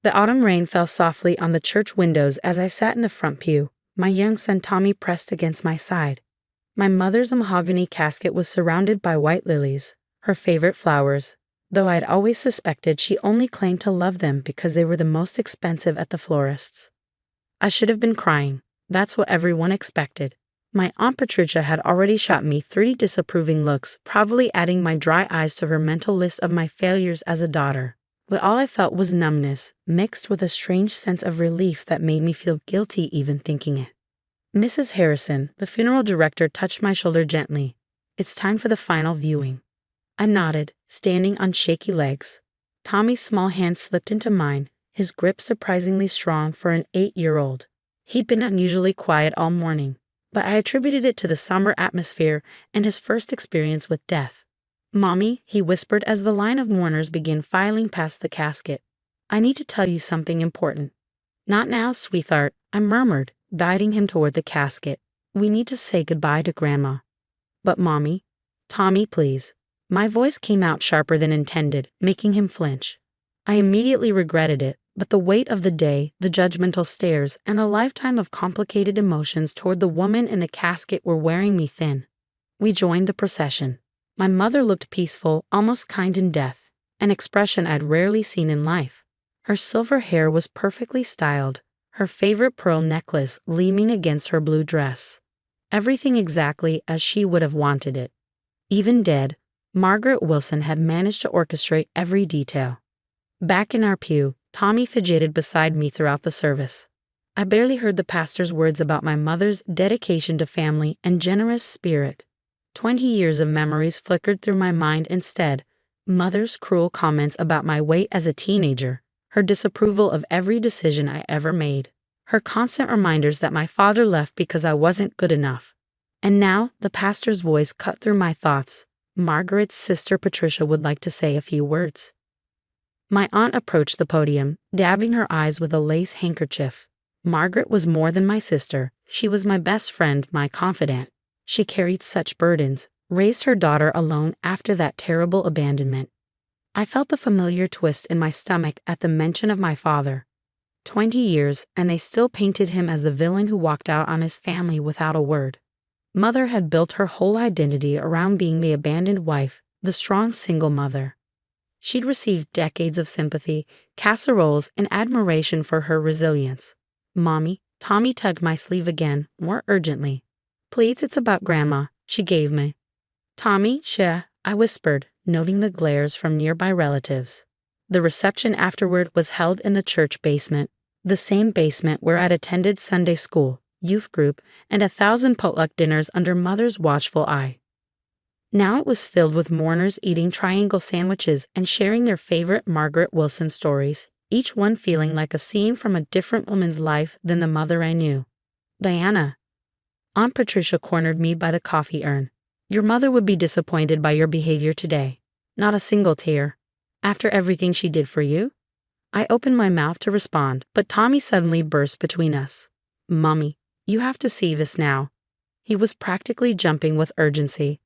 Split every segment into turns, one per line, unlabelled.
The autumn rain fell softly on the church windows as I sat in the front pew, my young son Tommy pressed against my side. My mother's mahogany casket was surrounded by white lilies, her favorite flowers, though I had always suspected she only claimed to love them because they were the most expensive at the florist's. I should have been crying. That's what everyone expected. My Aunt Patricia had already shot me 3 disapproving looks, probably adding my dry eyes to her mental list of my failures as a daughter. But all I felt was numbness, mixed with a strange sense of relief that made me feel guilty even thinking it. Mrs. Harrison, the funeral director, touched my shoulder gently. It's time for the final viewing. I nodded, standing on shaky legs. Tommy's small hand slipped into mine, his grip surprisingly strong for an 8-year-old. He'd been unusually quiet all morning, but I attributed it to the somber atmosphere and his first experience with death. "Mommy," he whispered as the line of mourners began filing past the casket. "I need to tell you something important." "Not now, sweetheart," I murmured, guiding him toward the casket. "We need to say goodbye to Grandma." "But Mommy." "Tommy, please." My voice came out sharper than intended, making him flinch. I immediately regretted it, but the weight of the day, the judgmental stares, and a lifetime of complicated emotions toward the woman in the casket were wearing me thin. We joined the procession. My mother looked peaceful, almost kind in death, an expression I'd rarely seen in life. Her silver hair was perfectly styled, her favorite pearl necklace gleaming against her blue dress. Everything exactly as she would have wanted it. Even dead, Margaret Wilson had managed to orchestrate every detail. Back in our pew, Tommy fidgeted beside me throughout the service. I barely heard the pastor's words about my mother's dedication to family and generous spirit. 20 years of memories flickered through my mind instead. Mother's cruel comments about my weight as a teenager, her disapproval of every decision I ever made, her constant reminders that my father left because I wasn't good enough. And now, the pastor's voice cut through my thoughts. Margaret's sister Patricia would like to say a few words. My aunt approached the podium, dabbing her eyes with a lace handkerchief. Margaret was more than my sister. She was my best friend, my confidant. She carried such burdens, raised her daughter alone after that terrible abandonment. I felt the familiar twist in my stomach at the mention of my father. 20 years, and they still painted him as the villain who walked out on his family without a word. Mother had built her whole identity around being the abandoned wife, the strong single mother. She'd received decades of sympathy, casseroles, and admiration for her resilience. "Mommy," Tommy tugged my sleeve again, more urgently. "Please, it's about Grandma," she gave me. "Tommy, I whispered, noting the glares from nearby relatives. The reception afterward was held in the church basement, the same basement where I'd attended Sunday school, youth group, and 1,000 potluck dinners under Mother's watchful eye. Now it was filled with mourners eating triangle sandwiches and sharing their favorite Margaret Wilson stories, each one feeling like a scene from a different woman's life than the mother I knew. "Diana." Aunt Patricia cornered me by the coffee urn. "Your mother would be disappointed by your behavior today. Not a single tear. After everything she did for you?" I opened my mouth to respond, but Tommy suddenly burst between us. "Mommy, you have to see this now." He was practically jumping with urgency.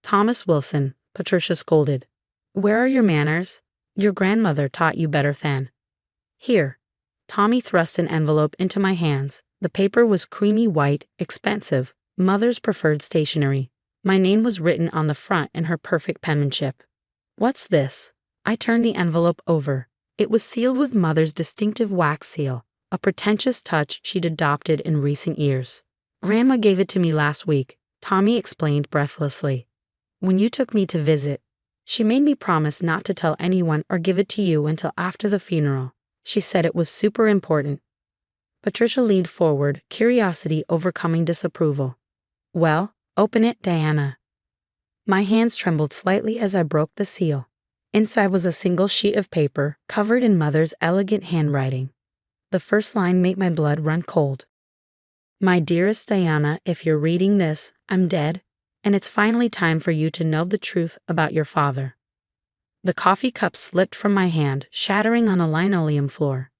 "Thomas Wilson," Patricia scolded. "Where are your manners? Your grandmother taught you better than." "Here." Tommy thrust an envelope into my hands. The paper was creamy white, expensive, Mother's preferred stationery. My name was written on the front in her perfect penmanship. "What's this?" I turned the envelope over. It was sealed with Mother's distinctive wax seal, a pretentious touch she'd adopted in recent years. "Grandma gave it to me last week," Tommy explained breathlessly. "When you took me to visit. She made me promise not to tell anyone or give it to you until after the funeral. She said it was super important." Patricia leaned forward, curiosity overcoming disapproval. "Well, open it, Diana." My hands trembled slightly as I broke the seal. Inside was a single sheet of paper, covered in Mother's elegant handwriting. The first line made my blood run cold. "My dearest Diana, if you're reading this, I'm dead, and it's finally time for you to know the truth about your father." The coffee cup slipped from my hand, shattering on the linoleum floor.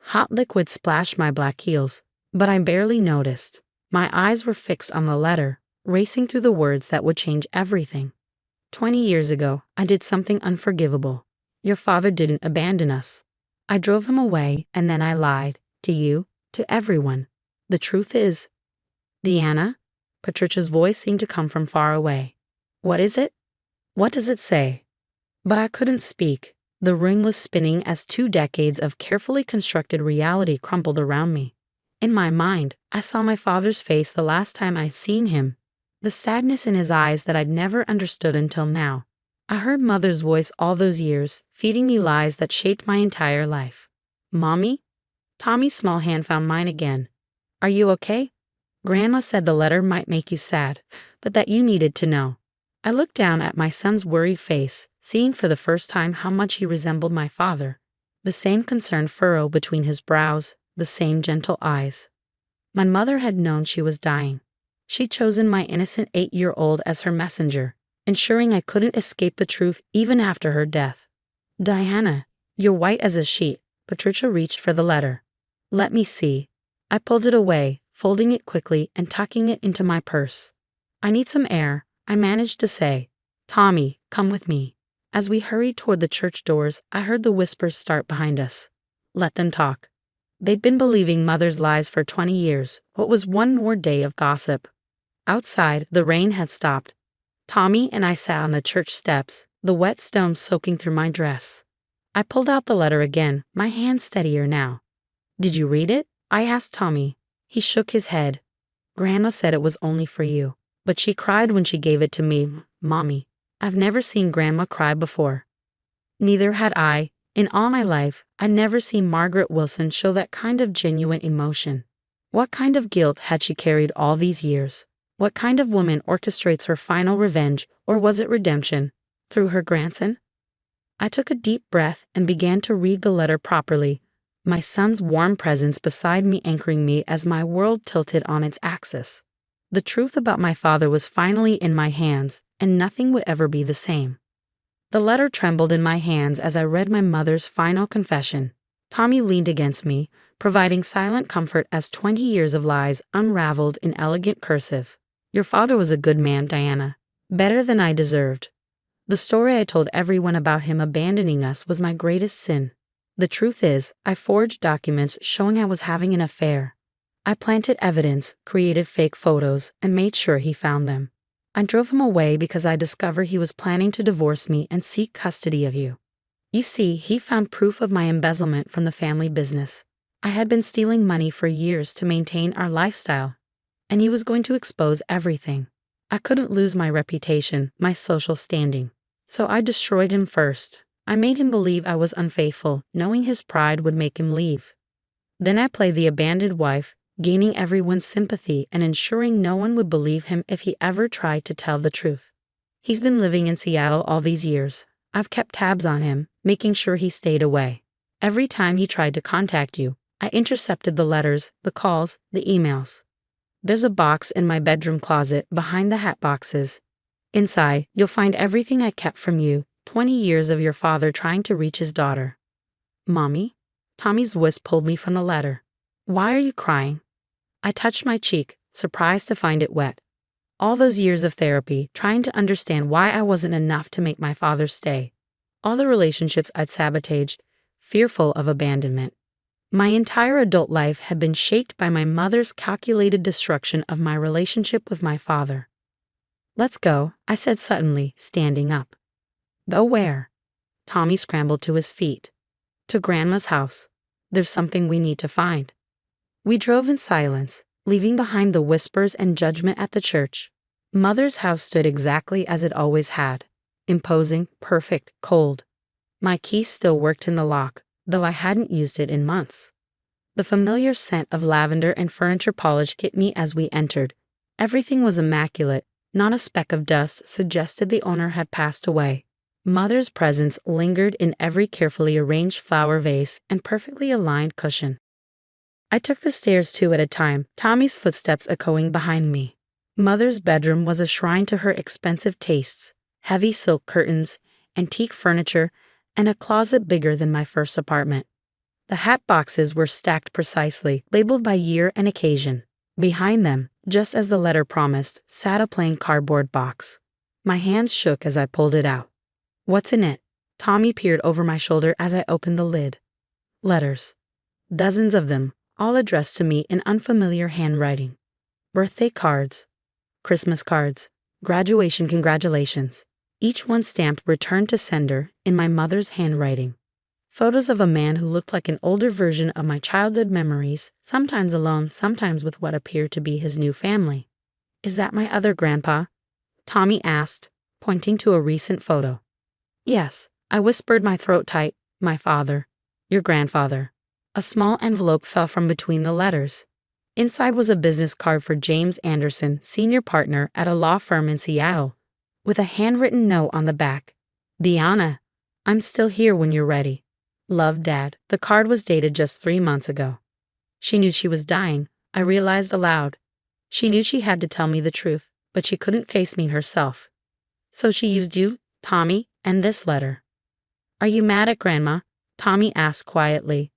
Hot liquid splashed my black heels, but I barely noticed. My eyes were fixed on the letter, racing through the words that would change everything. 20 years ago, I did something unforgivable. Your father didn't abandon us. I drove him away, and then I lied. To you, to everyone. The truth is, Deanna? Patricia's voice seemed to come from far away. What is it? What does it say? But I couldn't speak. The ring was spinning as 2 decades of carefully constructed reality crumpled around me. In my mind, I saw my father's face the last time I'd seen him, the sadness in his eyes that I'd never understood until now. I heard Mother's voice all those years, feeding me lies that shaped my entire life. Mommy? Tommy's small hand found mine again. Are you okay? Grandma said the letter might make you sad, but that you needed to know. I looked down at my son's worried face, seeing for the first time how much he resembled my father. The same concerned furrow between his brows, the same gentle eyes. My mother had known she was dying. She'd chosen my innocent 8-year-old as her messenger, ensuring I couldn't escape the truth even after her death. Diana, you're white as a sheet. Patricia reached for the letter. Let me see. I pulled it away, folding it quickly and tucking it into my purse. I need some air, I managed to say. Tommy, come with me. As we hurried toward the church doors, I heard the whispers start behind us. Let them talk. They'd been believing Mother's lies for 20 years. What was one more day of gossip? Outside, the rain had stopped. Tommy and I sat on the church steps, the wet stones soaking through my dress. I pulled out the letter again, my hand steadier now. Did you read it? I asked Tommy. He shook his head. Grandma said it was only for you, but she cried when she gave it to me, Mommy. I've never seen Grandma cry before. Neither had I. In all my life, I'd never seen Margaret Wilson show that kind of genuine emotion. What kind of guilt had she carried all these years? What kind of woman orchestrates her final revenge, or was it redemption, through her grandson? I took a deep breath and began to read the letter properly, my son's warm presence beside me anchoring me as my world tilted on its axis. The truth about my father was finally in my hands, and nothing would ever be the same. The letter trembled in my hands as I read my mother's final confession. Tommy leaned against me, providing silent comfort as 20 years of lies unraveled in elegant cursive. Your father was a good man, Diana. Better than I deserved. The story I told everyone about him abandoning us was my greatest sin. The truth is, I forged documents showing I was having an affair. I planted evidence, created fake photos, and made sure he found them. I drove him away because I discovered he was planning to divorce me and seek custody of you. You see, he found proof of my embezzlement from the family business. I had been stealing money for years to maintain our lifestyle, and he was going to expose everything. I couldn't lose my reputation, my social standing. So I destroyed him first. I made him believe I was unfaithful, knowing his pride would make him leave. Then I played the abandoned wife, gaining everyone's sympathy and ensuring no one would believe him if he ever tried to tell the truth. He's been living in Seattle all these years. I've kept tabs on him, making sure he stayed away. Every time he tried to contact you, I intercepted the letters, the calls, the emails. There's a box in my bedroom closet behind the hat boxes. Inside, you'll find everything I kept from you, 20 years of your father trying to reach his daughter. Mommy? Tommy's voice pulled me from the letter. Why are you crying? I touched my cheek, surprised to find it wet. All those years of therapy, trying to understand why I wasn't enough to make my father stay. All the relationships I'd sabotaged, fearful of abandonment. My entire adult life had been shaped by my mother's calculated destruction of my relationship with my father. Let's go, I said suddenly, standing up. Go where? Tommy scrambled to his feet. To Grandma's house. There's something we need to find. We drove in silence, leaving behind the whispers and judgment at the church. Mother's house stood exactly as it always had. Imposing, perfect, cold. My key still worked in the lock, though I hadn't used it in months. The familiar scent of lavender and furniture polish hit me as we entered. Everything was immaculate, not a speck of dust suggested the owner had passed away. Mother's presence lingered in every carefully arranged flower vase and perfectly aligned cushion. I took the stairs 2 at a time, Tommy's footsteps echoing behind me. Mother's bedroom was a shrine to her expensive tastes, heavy silk curtains, antique furniture, and a closet bigger than my first apartment. The hat boxes were stacked precisely, labeled by year and occasion. Behind them, just as the letter promised, sat a plain cardboard box. My hands shook as I pulled it out. What's in it? Tommy peered over my shoulder as I opened the lid. Letters. Dozens of them, all addressed to me in unfamiliar handwriting. Birthday cards, Christmas cards, graduation congratulations. Each one stamped "Return to Sender" in my mother's handwriting. Photos of a man who looked like an older version of my childhood memories, sometimes alone, sometimes with what appeared to be his new family. "Is that my other grandpa?" Tommy asked, pointing to a recent photo. "Yes," I whispered, my throat tight. "My father. Your grandfather." A small envelope fell from between the letters. Inside was a business card for James Anderson, senior partner at a law firm in Seattle, with a handwritten note on the back. "Deanna, I'm still here when you're ready. Love, Dad." The card was dated just 3 months ago. She knew she was dying, I realized aloud. She knew she had to tell me the truth, but she couldn't face me herself. "So she used you, Tommy, and this letter." "Are you mad at Grandma?" Tommy asked quietly.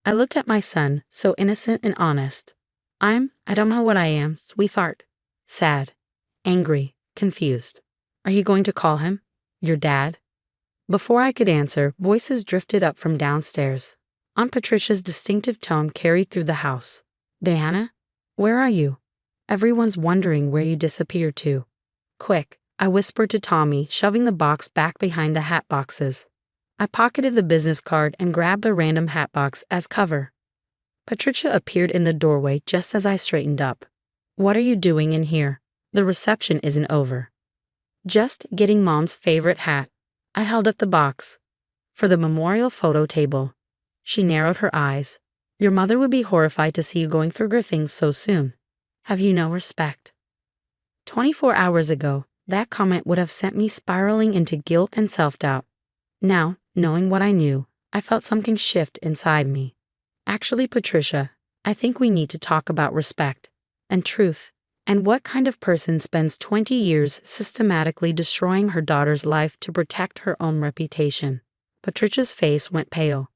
I looked at my son, so innocent and honest. I don't know what I am, sweetheart. Sad, angry, confused. "Are you going to call him? Your dad?" Before I could answer, voices drifted up from downstairs. Aunt Patricia's distinctive tone carried through the house. "Diana, where are you? Everyone's wondering where you disappeared to." "Quick," I whispered to Tommy, shoving the box back behind the hat boxes. I pocketed the business card and grabbed a random hat box as cover. Patricia appeared in the doorway just as I straightened up. "What are you doing in here? The reception isn't over." "Just getting Mom's favorite hat." I held up the box. "For the memorial photo table." She narrowed her eyes. "Your mother would be horrified to see you going through her things so soon. Have you no respect?" 24 hours ago, that comment would have sent me spiraling into guilt and self-doubt. Now, knowing what I knew, I felt something shift inside me. "Actually, Patricia, I think we need to talk about respect and truth, and what kind of person spends 20 years systematically destroying her daughter's life to protect her own reputation." Patricia's face went pale.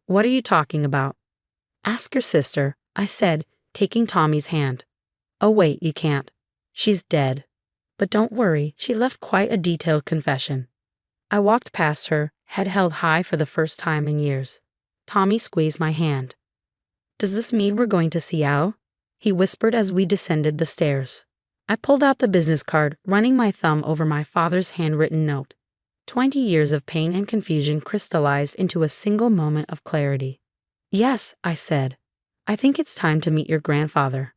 "What are you talking about?" "Ask your sister," I said, taking Tommy's hand. "Oh wait, you can't. She's dead. But don't worry, she left quite a detailed confession." I walked past her, head held high for the first time in years. Tommy squeezed my hand. "Does this mean we're going to Seattle?" he whispered as we descended the stairs. I pulled out the business card, running my thumb over my father's handwritten note. 20 years of pain and confusion crystallized into a single moment of clarity. "Yes," I said. "I think it's time to meet your grandfather."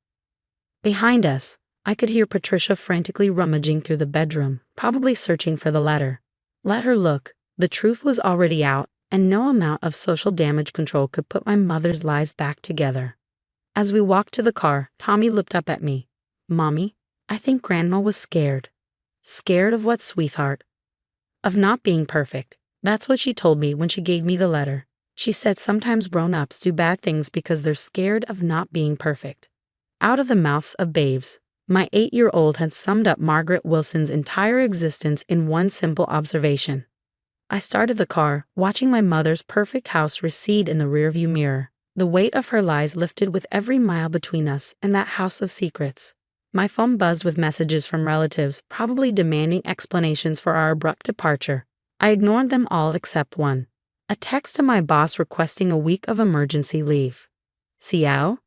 Behind us, I could hear Patricia frantically rummaging through the bedroom, probably searching for the letter. Let her look. The truth was already out, and no amount of social damage control could put my mother's lies back together. As we walked to the car, Tommy looked up at me. "Mommy, I think Grandma was scared." "Scared of what, sweetheart?" "Of not being perfect. That's what she told me when she gave me the letter. She said sometimes grown-ups do bad things because they're scared of not being perfect." Out of the mouths of babes, my 8-year-old had summed up Margaret Wilson's entire existence in one simple observation. I started the car, watching my mother's perfect house recede in the rearview mirror. The weight of her lies lifted with every mile between us and that house of secrets. My phone buzzed with messages from relatives, probably demanding explanations for our abrupt departure. I ignored them all except one. A text to my boss requesting a week of emergency leave. "Seattle?"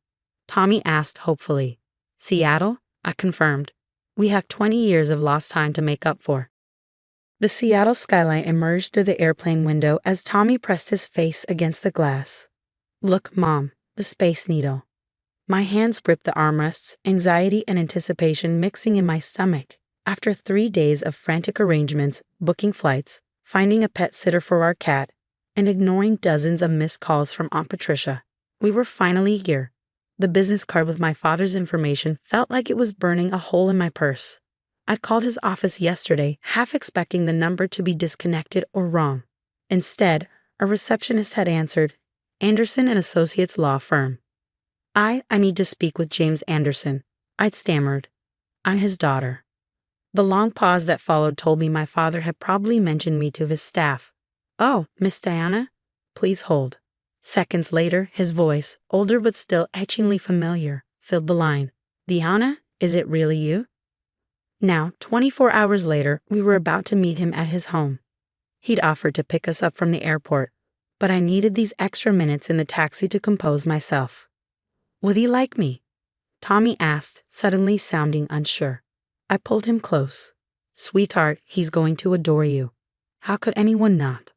Tommy asked hopefully. "Seattle?" I confirmed. "We have 20 years of lost time to make up for." The Seattle skyline emerged through the airplane window as Tommy pressed his face against the glass. "Look, Mom, the Space Needle." My hands gripped the armrests, anxiety and anticipation mixing in my stomach. After 3 days of frantic arrangements, booking flights, finding a pet sitter for our cat, and ignoring dozens of missed calls from Aunt Patricia, we were finally here. The business card with my father's information felt like it was burning a hole in my purse. I called his office yesterday, half expecting the number to be disconnected or wrong. Instead, a receptionist had answered, "Anderson and Associates Law Firm." I need to speak with James Anderson," I'd stammered. "I'm his daughter." The long pause that followed told me my father had probably mentioned me to his staff. "Oh, Miss Diana? Please hold." Seconds later, his voice, older but still etchingly familiar, filled the line. "Diana, is it really you?" Now, 24 hours later, we were about to meet him at his home. He'd offered to pick us up from the airport, but I needed these extra minutes in the taxi to compose myself. Will he like me? Tommy asked, suddenly sounding unsure. I pulled him close. Sweetheart, he's going to adore you. How could anyone not?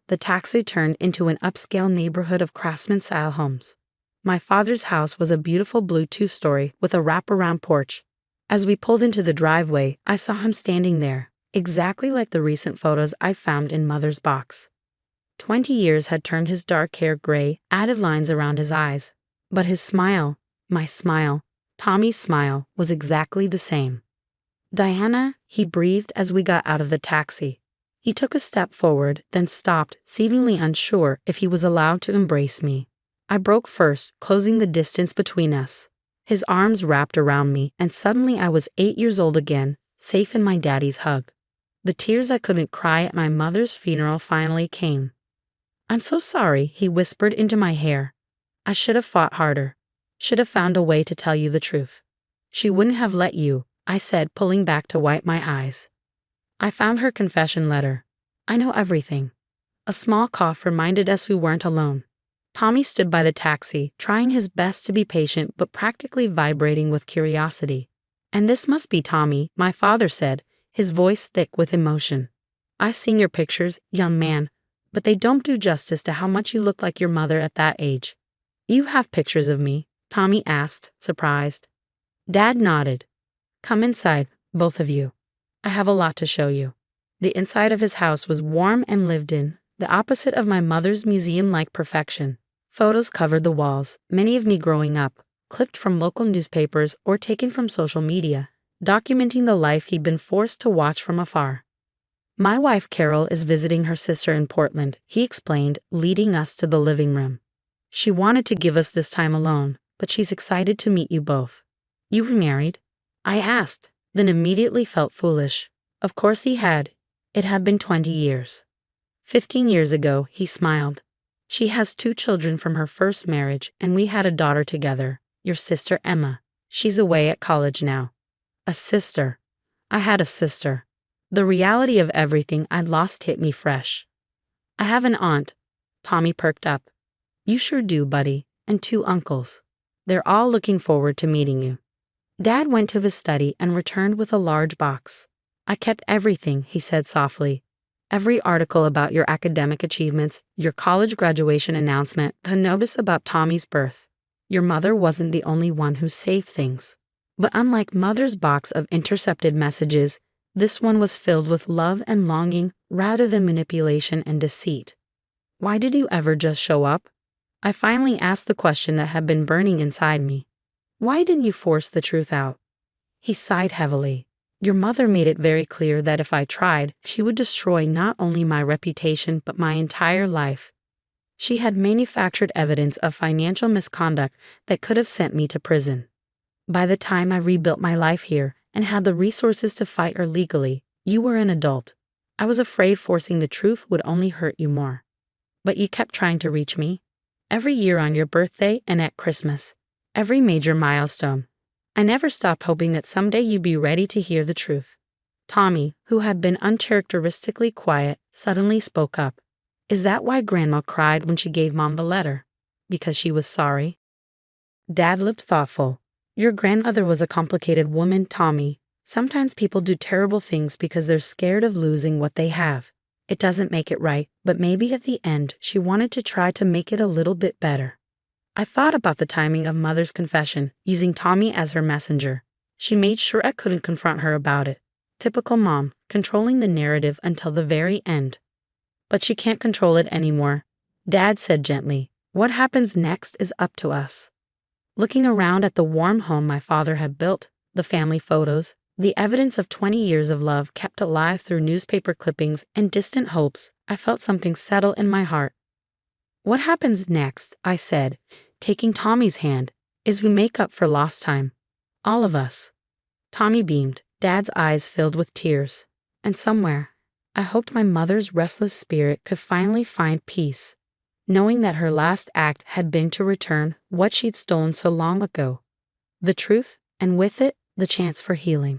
The taxi turned into an upscale neighborhood of craftsman-style homes. My father's house was a beautiful blue two-story with a wraparound porch. As we pulled into the driveway, I saw him standing there, exactly like the recent photos I found in Mother's box. 20 years had turned his dark hair gray, added lines around his eyes. But his smile, my smile, Tommy's smile, was exactly the same. Diana, he breathed as we got out of the taxi. He took a step forward, then stopped, seemingly unsure if he was allowed to embrace me. I broke first, closing the distance between us. His arms wrapped around me, and suddenly I was 8 years old again, safe in my daddy's hug. The tears I couldn't cry at my mother's funeral finally came. I'm so sorry, he whispered into my hair. I should have fought harder. Should have found a way to tell you the truth. She wouldn't have let you, I said, pulling back to wipe my eyes. I found her confession letter. I know everything. A small cough reminded us we weren't alone. Tommy stood by the taxi, trying his best to be patient but practically vibrating with curiosity. And this must be Tommy, my father said, his voice thick with emotion. I've seen your pictures, young man, but they don't do justice to how much you look like your mother at that age. You have pictures of me? Tommy asked, surprised. Dad nodded. Come inside, both of you. I have a lot to show you. The inside of his house was warm and lived in, the opposite of my mother's museum-like perfection. Photos covered the walls, many of me growing up, clipped from local newspapers or taken from social media, documenting the life he'd been forced to watch from afar. My wife Carol is visiting her sister in Portland, he explained, leading us to the living room. She wanted to give us this time alone, but she's excited to meet you both. You were married? I asked, then immediately felt foolish. Of course he had. It had been 20 years. 15 years ago, he smiled. She has 2 children from her first marriage, and we had a daughter together, your sister Emma. She's away at college now. A sister. I had a sister. The reality of everything I'd lost hit me fresh. I have an aunt. Tommy perked up. You sure do, buddy, and 2 uncles. They're all looking forward to meeting you. Dad went to his study and returned with a large box. I kept everything, he said softly. Every article about your academic achievements, your college graduation announcement, the notice about Tommy's birth. Your mother wasn't the only one who saved things. But unlike Mother's box of intercepted messages, this one was filled with love and longing rather than manipulation and deceit. Why did you ever just show up? I finally asked the question that had been burning inside me. Why didn't you force the truth out? He sighed heavily. Your mother made it very clear that if I tried, she would destroy not only my reputation but my entire life. She had manufactured evidence of financial misconduct that could have sent me to prison. By the time I rebuilt my life here and had the resources to fight her legally, you were an adult. I was afraid forcing the truth would only hurt you more. But you kept trying to reach me. Every year on your birthday and at Christmas. Every major milestone. I never stopped hoping that someday you'd be ready to hear the truth. Tommy, who had been uncharacteristically quiet, suddenly spoke up. Is that why Grandma cried when she gave Mom the letter? Because she was sorry? Dad looked thoughtful. Your grandmother was a complicated woman, Tommy. Sometimes people do terrible things because they're scared of losing what they have. It doesn't make it right, but maybe at the end she wanted to try to make it a little bit better. I thought about the timing of Mother's confession, using Tommy as her messenger. She made sure I couldn't confront her about it. Typical mom, controlling the narrative until the very end. But she can't control it anymore. Dad said gently, what happens next is up to us. Looking around at the warm home my father had built, the family photos, the evidence of 20 years of love kept alive through newspaper clippings and distant hopes, I felt something settle in my heart. What happens next, I said, taking Tommy's hand, is we make up for lost time. All of us. Tommy beamed, Dad's eyes filled with tears. And somewhere, I hoped my mother's restless spirit could finally find peace, knowing that her last act had been to return what she'd stolen so long ago. The truth, and with it, the chance for healing.